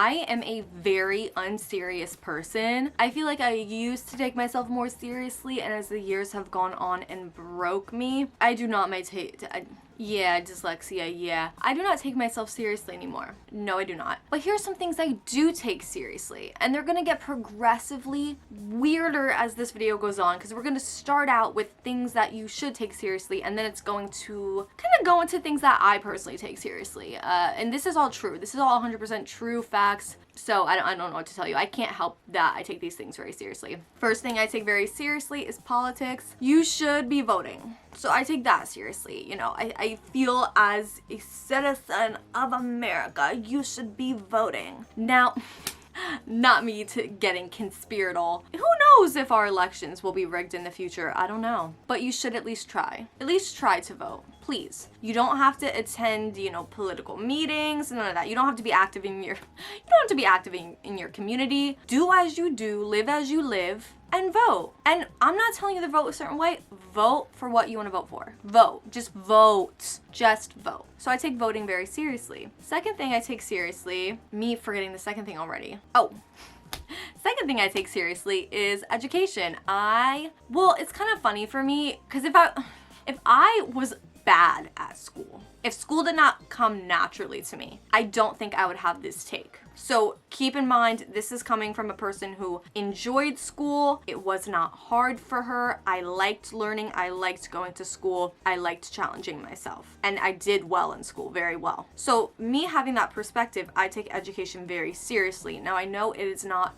I am a very unserious person. I feel like I used to take myself more seriously, and as the years have gone on and broke me, I do not yeah, dyslexia, yeah. I do not take myself seriously anymore. No, I do not. But here's some things I do take seriously, and they're gonna get progressively weirder as this video goes on, because we're gonna start out with things that you should take seriously, and then it's going to kind of go into things that I personally take seriously. And this is all true. This is all 100% true facts. So I don't know what to tell you. I can't help that I take these things very seriously. First thing I take very seriously is politics. You should be voting. So I take that seriously. You know, I feel as a citizen of America, you should be voting. Now, not me to getting conspiratorial. Who knows if our elections will be rigged in the future? I don't know. But you should at least try. At least try to vote. Please. You don't have to attend, you know, political meetings, none of that. You don't have to be active in your community. Do as you do, live as you live, and vote. And I'm not telling you to vote a certain way. Vote for what you want to vote for. Vote. Just vote. Just vote. So I take voting very seriously. Second thing I take seriously, me forgetting the second thing already. Oh. Second thing I take seriously is education. Well, it's kind of funny for me, because if I was bad at school, if school did not come naturally to me, I don't think I would have this take. So keep in mind, this is coming from a person who enjoyed school. It was not hard for her. I liked learning. I liked going to school. I liked challenging myself. And I did well in school, very well. So me having that perspective, I take education very seriously. Now I know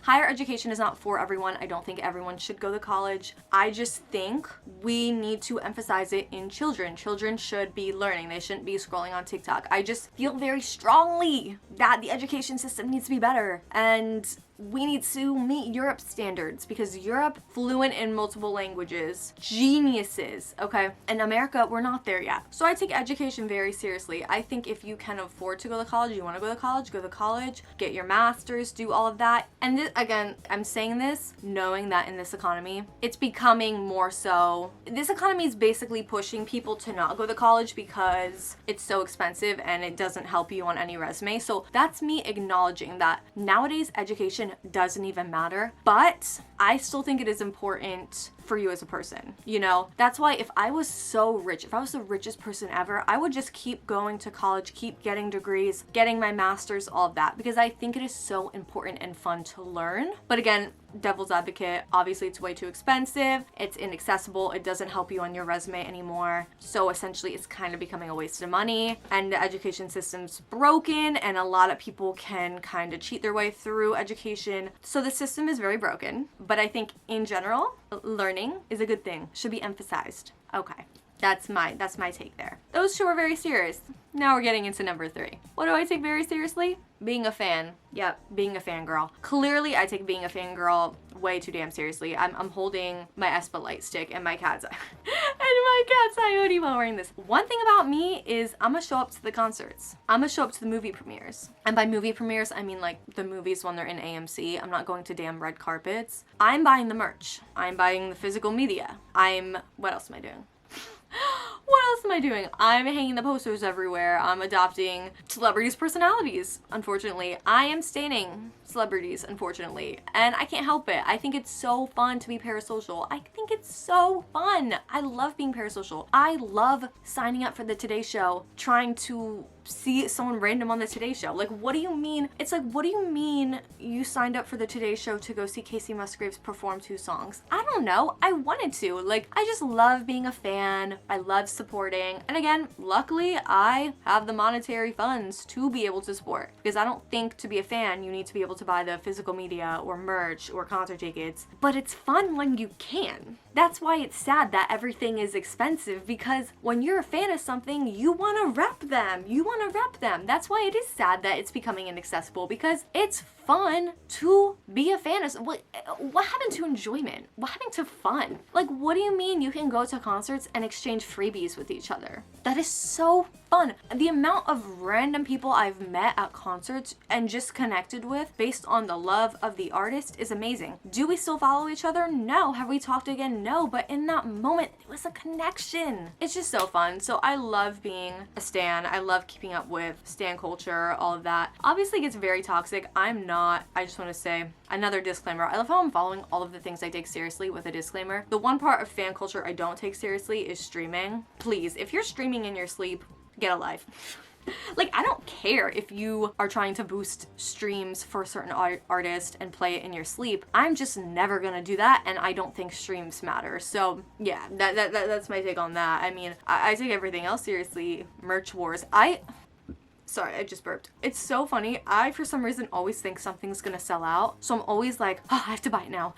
higher education is not for everyone. I don't think everyone should go to college. I just think we need to emphasize it in children. Children should be learning. They shouldn't be scrolling on TikTok. I just feel very strongly that the education system needs to be better, and we need to meet Europe's standards, because Europe, fluent in multiple languages, geniuses, okay? In America, we're not there yet. So I take education very seriously. I think if you can afford to go to college, you want to go to college, get your master's, do all of that. And this, again, I'm saying this knowing that in this economy, it's becoming more so. This economy is basically pushing people to not go to college because it's so expensive and it doesn't help you on any resume. So that's me acknowledging that nowadays education doesn't even matter, but I still think it is important for you as a person. You know, that's why if I was so rich, if I was the richest person ever, I would just keep going to college, keep getting degrees, getting my master's, all of that, because I think it is so important and fun to learn. But again, devil's advocate, obviously it's way too expensive, it's inaccessible, it doesn't help you on your resume anymore. So essentially it's kind of becoming a waste of money, and the education system's broken, and a lot of people can kind of cheat their way through education. So the system is very broken, but I think in general, learning is a good thing, should be emphasized. Okay. That's my take there. Those two are very serious. Now we're getting into number 3. What do I take very seriously? Being a fan. Yep, being a fangirl. Clearly, I take being a fangirl way too damn seriously. I'm holding my Espa light stick and my cat's coyote while wearing this. One thing about me is I'm gonna show up to the concerts. I'm gonna show up to the movie premieres. And by movie premieres, I mean like the movies when they're in AMC. I'm not going to damn red carpets. I'm buying the merch. I'm buying the physical media. What else am I doing? What else am I doing? I'm hanging the posters everywhere. I'm adopting celebrities' personalities, unfortunately. I am staining celebrities, unfortunately, and I can't help it. I think it's so fun to be parasocial. I think it's so fun. I love being parasocial. I love signing up for the Today Show, trying to see someone random on the Today Show. Like, what do you mean? It's like, what do you mean you signed up for the Today Show to go see Casey Musgraves perform 2 songs? I don't know. I wanted to. Like, I just love being a fan. I love supporting. And again, luckily, I have the monetary funds to be able to support, because I don't think to be a fan, you need to be able to buy the physical media or merch or concert tickets. But it's fun when you can. That's why it's sad that everything is expensive, because when you're a fan of something, you want to rep them. You want to rep them. That's why it is sad that it's becoming inaccessible, because it's fun to be a fan of. What happened to enjoyment? What happened to fun? Like, what do you mean you can go to concerts and exchange freebies with each other? That is so fun. The amount of random people I've met at concerts and just connected with based on the love of the artist is amazing. Do we still follow each other? No. Have we talked again? No. But in that moment, it was a connection. It's just so fun. So I love being a stan. I love keeping up with stan culture, all of that. Obviously it gets very toxic. I'm not. I just want to say another disclaimer. I love how I'm following all of the things I take seriously with a disclaimer. The one part of fan culture I don't take seriously is streaming. Please, if you're streaming in your sleep, get a life. Like, I don't care if you are trying to boost streams for a certain artist and play it in your sleep. I'm just never gonna do that, and I don't think streams matter. So yeah, that's my take on that. I mean, I take everything else seriously. Merch wars. Sorry, I just burped. It's so funny. I, for some reason, always think something's gonna sell out. So I'm always like, oh, I have to buy it now.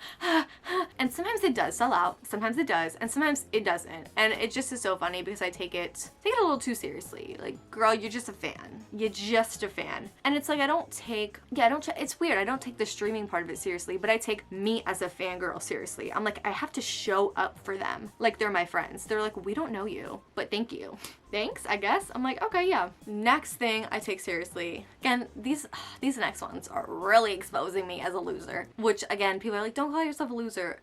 And sometimes it does sell out. Sometimes it does. And sometimes it doesn't. And it just is so funny because I take it a little too seriously. Like, girl, you're just a fan. You're just a fan. And it's like, it's weird. I don't take the streaming part of it seriously, but I take me as a fangirl seriously. I'm like, I have to show up for them. Like, they're my friends. They're like, we don't know you, but thank you. Thanks, I guess. I'm like, okay, yeah. Next thing I take seriously. Again, these next ones are really exposing me as a loser. Which, again, people are like, don't call yourself a loser.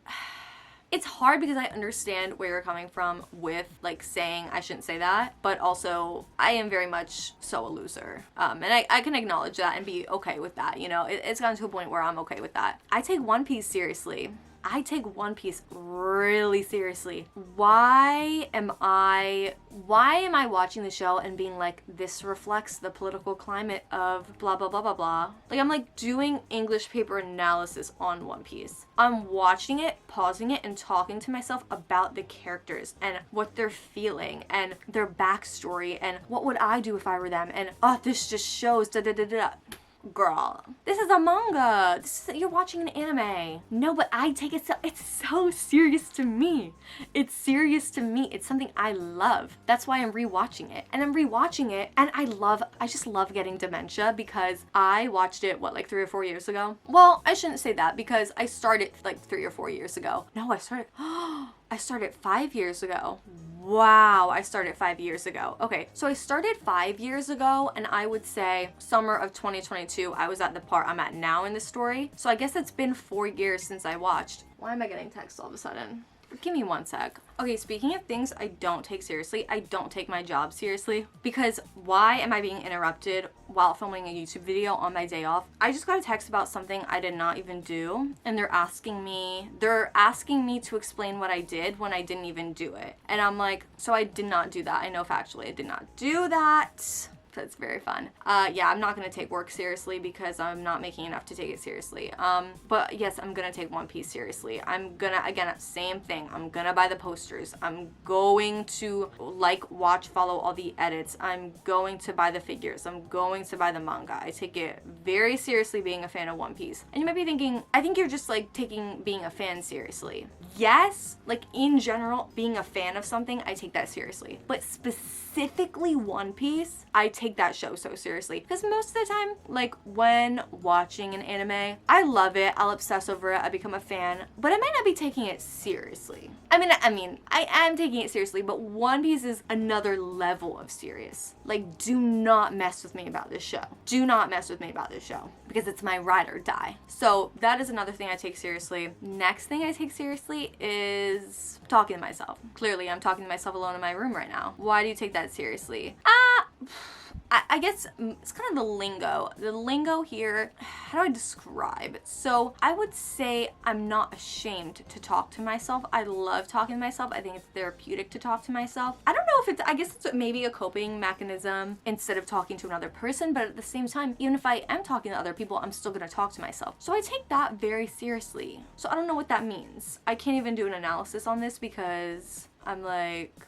It's hard because I understand where you're coming from with, like, saying I shouldn't say that, but also I am very much so a loser. And I can acknowledge that and be okay with that, you know? It's gotten to a point where I'm okay with that. I take One Piece seriously. I take One Piece really seriously. Why am I watching the show and being like, this reflects the political climate of blah, blah, blah, blah, blah? Like, I'm like doing English paper analysis on One Piece. I'm watching it, pausing it, and talking to myself about the characters and what they're feeling and their backstory and what would I do if I were them, and oh, this just shows da da da da. Girl, this is a manga. You're watching an anime. No, but I take it it's so serious to me. It's serious to me. It's something I love. That's why I'm rewatching it. And I'm rewatching it and I just love getting dementia because I watched it, like 3 or 4 years ago? Well, I shouldn't say that because I started like 3 or 4 years ago. No, I started 5 years ago. Wow, I started 5 years ago. Okay, so I started 5 years ago, and I would say summer of 2022, I was at the part I'm at now in the story. So I guess it's been 4 years since I watched. Why am I getting text all of a sudden? Give me one sec. Okay, speaking of things I don't take seriously, I don't take my job seriously because why am I being interrupted while filming a YouTube video on my day off? I just got a text about something I did not even do, and they're asking me to explain what I did when I didn't even do it. And I'm like, so I did not do that. I know factually I did not do that. That's very fun. Yeah, I'm not gonna take work seriously because I'm not making enough to take it seriously. But yes, I'm gonna take One Piece seriously. I'm gonna, again, same thing. I'm gonna buy the posters. I'm going to like, watch, follow all the edits. I'm going to buy the figures. I'm going to buy the manga. I take it very seriously being a fan of One Piece. And you might be thinking, I think you're just like taking being a fan seriously. Yes, like in general, being a fan of something, I take that seriously. But specifically One Piece, I take that show so seriously because most of the time, like when watching an anime, I love it, I'll obsess over it, I become a fan, but I might not be taking it seriously. I mean, I am taking it seriously, but One Piece is another level of serious. Like, do not mess with me about this show. Do not mess with me about this show because it's my ride or die. So that is another thing I take seriously. Next thing I take seriously is talking to myself. Clearly, I'm talking to myself alone in my room right now. Why do you take that seriously? I guess it's kind of the lingo. The lingo here, how do I describe? So I would say I'm not ashamed to talk to myself. I love talking to myself. I think it's therapeutic to talk to myself. I don't know if I guess it's maybe a coping mechanism instead of talking to another person, but at the same time, even if I am talking to other people, I'm still gonna talk to myself. So I take that very seriously. So I don't know what that means. I can't even do an analysis on this because I'm like,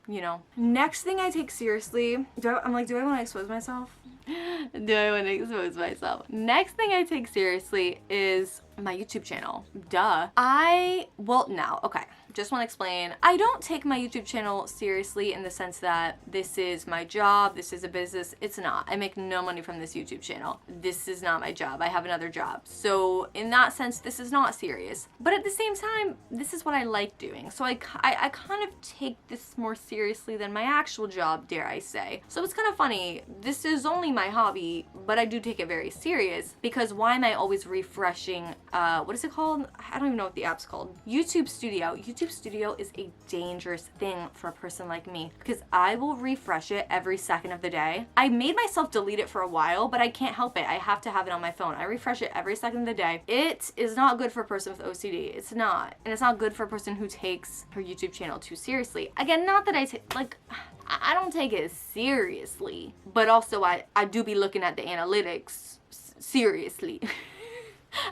you know. Next thing I take seriously, do I want to expose myself? Do I want to expose myself? Next thing I take seriously is my YouTube channel. Duh. Okay. just want to explain, I don't take my YouTube channel seriously in the sense that this is my job, this is a business. It's not. I make no money from this YouTube channel. This is not my job. I have another job. So in that sense, this is not serious. But at the same time, this is what I like doing. So I kind of take this more seriously than my actual job, dare I say. So it's kind of funny. This is only my hobby, but I do take it very serious because why am I always refreshing, what is it called? I don't even know what the app's called. YouTube Studio. YouTube Studio is a dangerous thing for a person like me because I will refresh it every second of the day. I made myself delete it for a while, but I can't help it. I have to have it on my phone. I refresh it every second of the day. It is not good for a person with OCD. It's not. And it's not good for a person who takes her YouTube channel too seriously. Again, not that I don't take it seriously, but also I do be looking at the analytics seriously.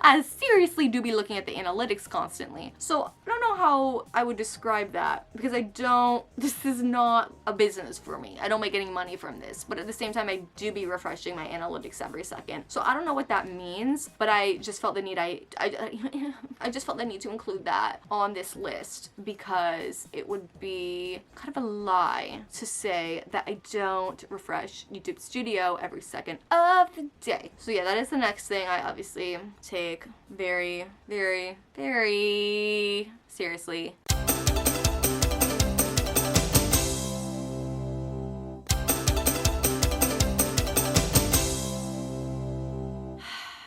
I seriously do be looking at the analytics constantly. So I don't know how I would describe that because this is not a business for me. I don't make any money from this, but at the same time, I do be refreshing my analytics every second. So I don't know what that means, but I just felt the need, I just felt the need to include that on this list because it would be kind of a lie to say that I don't refresh YouTube Studio every second of the day. So yeah, that is the next thing I obviously take very, very, very seriously.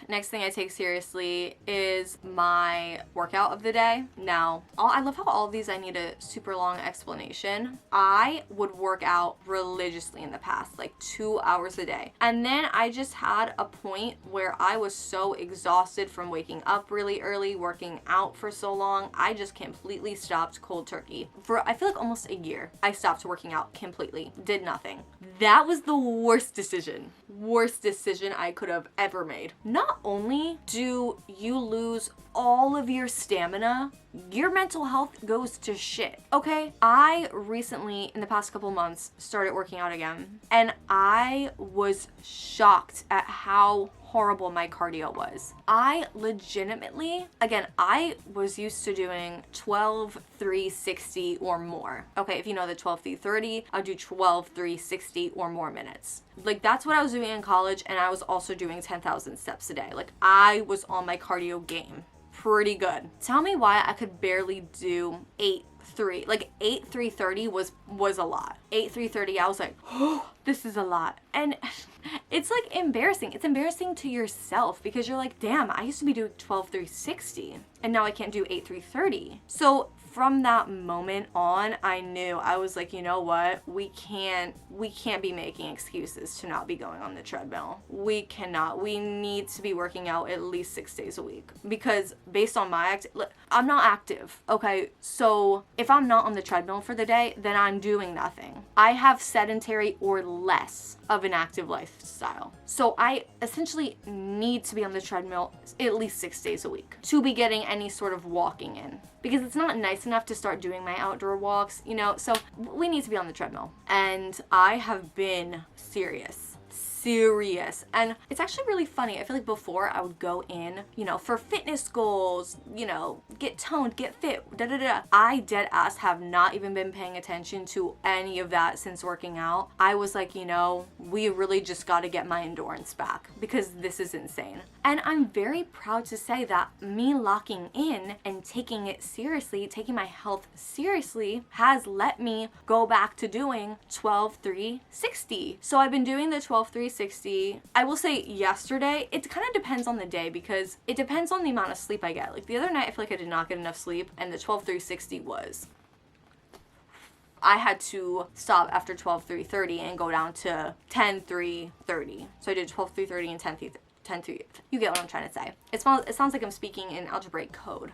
Next thing I take seriously is my workout of the day. Now, I love how all of these I need a super long explanation. I would work out religiously in the past, like 2 hours a day. And then I just had a point where I was so exhausted from waking up really early, working out for so long, I just completely stopped cold turkey. For I feel like almost a year, I stopped working out completely, did nothing. That was the worst decision I could have ever made. Not only do you lose all of your stamina, your mental health goes to shit. Okay, I recently, in the past couple months, started working out again, and I was shocked at how horrible my cardio was. I legitimately, again, I was used to doing 12 360 or more. Okay, if you know the 12 330, I'll do 12 360 or more minutes. Like that's what I was doing in college, and I was also doing 10,000 steps a day. Like I was on my cardio game pretty good. Tell me why I could barely do 8 330 was a lot. 8 330, I was like, oh, this is a lot. And it's like embarrassing. It's embarrassing to yourself because you're like, damn, I used to be doing 12 360 and now I can't do 8 330. So from that moment on, I knew, I was like, you know what? We can't be making excuses to not be going on the treadmill. We cannot. We need to be working out at least 6 days a week because based on my I'm not active. Okay. So if I'm not on the treadmill for the day, then I'm doing nothing. I have sedentary or less of an active lifestyle. So I essentially need to be on the treadmill at least 6 days a week to be getting any sort of walking in because it's not nice enough to start doing my outdoor walks, you know, so we need to be on the treadmill. And I have been serious. And it's actually really funny. I feel like before I would go in, you know, for fitness goals, you know, get toned, get fit, I dead ass have not even been paying attention to any of that since working out. I was like, you know, we really just got to get my endurance back because this is insane. And I'm very proud to say that me locking in and taking it seriously, taking my health seriously, has let me go back to doing 12 360. So I've been doing the 12 360. I will say yesterday, it kind of depends on the day because it depends on the amount of sleep I get. Like the other night, I feel like I did not get enough sleep, and the 12 360 was. I had to stop after 12 330 and go down to 10 330. So I did 12 330 and 10 330. You get what I'm trying to say. It sounds like I'm speaking in algebraic code.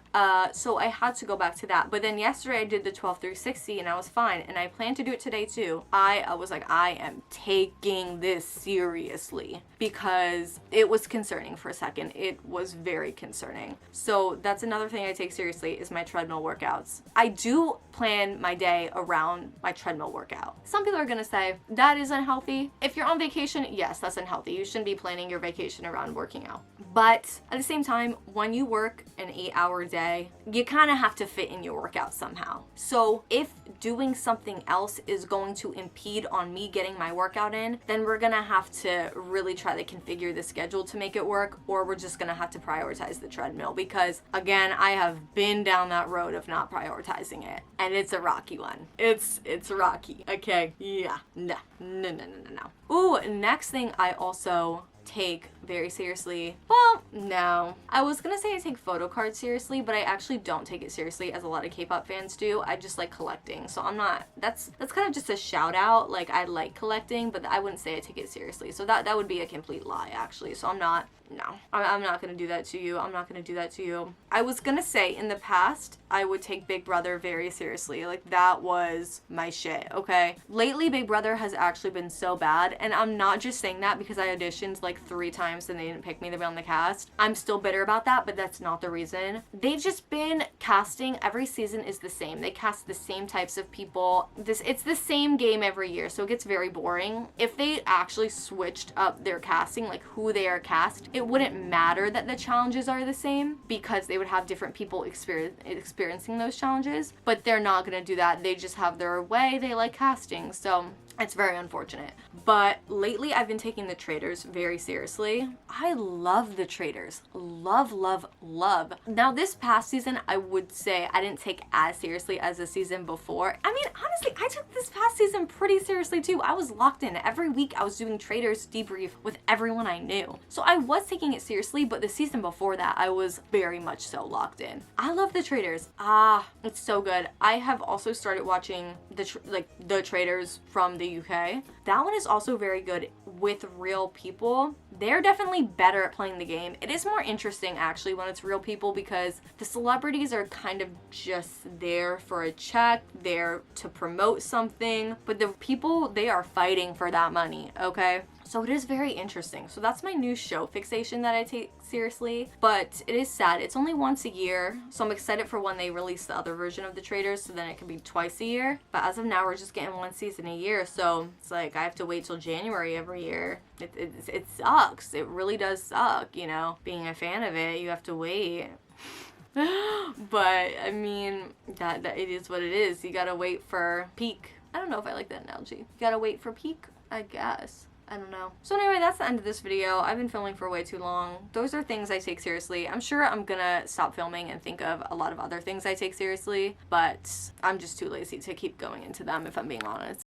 So I had to go back to that. But then yesterday I did the 12 360 and I was fine. And I plan to do it today too. I was like, I am taking this seriously because it was concerning for a second. It was very concerning. So that's another thing I take seriously is my treadmill workouts. I do plan my day around my treadmill workout. Some people are gonna say that is unhealthy. If you're on vacation, yes, that's unhealthy. You shouldn't be planning your vacation around around working out. But at the same time, when you work an 8-hour day, you kind of have to fit in your workout somehow. So if doing something else is going to impede on me getting my workout in, then we're gonna have to really try to configure the schedule to make it work, or we're just gonna have to prioritize the treadmill, because again, I have been down that road of not prioritizing it, and it's a rocky one. It's rocky, okay? Yeah, no. Ooh, next thing I also take very seriously. Well, no. I was gonna say I take photo cards seriously, but I actually don't take it seriously as a lot of K-pop fans do. I just like collecting. So I'm not, that's kind of just a shout out. Like, I like collecting, but I wouldn't say I take it seriously. So that would be a complete lie, actually. So I'm not gonna do that to you. I'm not gonna do that to you. I was gonna say in the past, I would take Big Brother very seriously. Like, that was my shit, okay? Lately, Big Brother has actually been so bad, and I'm not just saying that because I auditioned like 3 times and they didn't pick me to be on the cast. I'm still bitter about that, but that's not the reason. They've just been casting, every season is the same. They cast the same types of people. It's the same game every year, so it gets very boring. If they actually switched up their casting, like who they are cast, it wouldn't matter that the challenges are the same, because they would have different people experiencing those challenges, but they're not gonna do that. They just have their way they like casting, so it's very unfortunate. But lately I've been taking the Traitors very seriously. I love the Traitors. Love. Now this past season, I would say I didn't take as seriously as the season before. I mean, honestly, I took this past season pretty seriously too. I was locked in. Every week I was doing Traitors debrief with everyone I knew. So I was taking it seriously, but the season before that, I was very much so locked in. I love the Traitors. It's so good. I have also started watching the Traitors from the UK. That one is also very good with real people. They're definitely better at playing the game. It is more interesting actually when it's real people, because the celebrities are kind of just there for a check, there to promote something, but the people, they are fighting for that money, okay? So it is very interesting. So that's my new show fixation that I take seriously, but it is sad. It's only once a year, so I'm excited for when they release the other version of the Traitors, so then it can be twice a year. But as of now, we're just getting 1 season a year, so it's like I have to wait till January every year. It sucks. It really does suck, you know? Being a fan of it, you have to wait. But I mean, that it is what it is. You gotta wait for peak. I don't know if I like that analogy. You gotta wait for peak, I guess. I don't know. So anyway, that's the end of this video. I've been filming for way too long. Those are things I take seriously. I'm sure I'm gonna stop filming and think of a lot of other things I take seriously, but I'm just too lazy to keep going into them, if I'm being honest.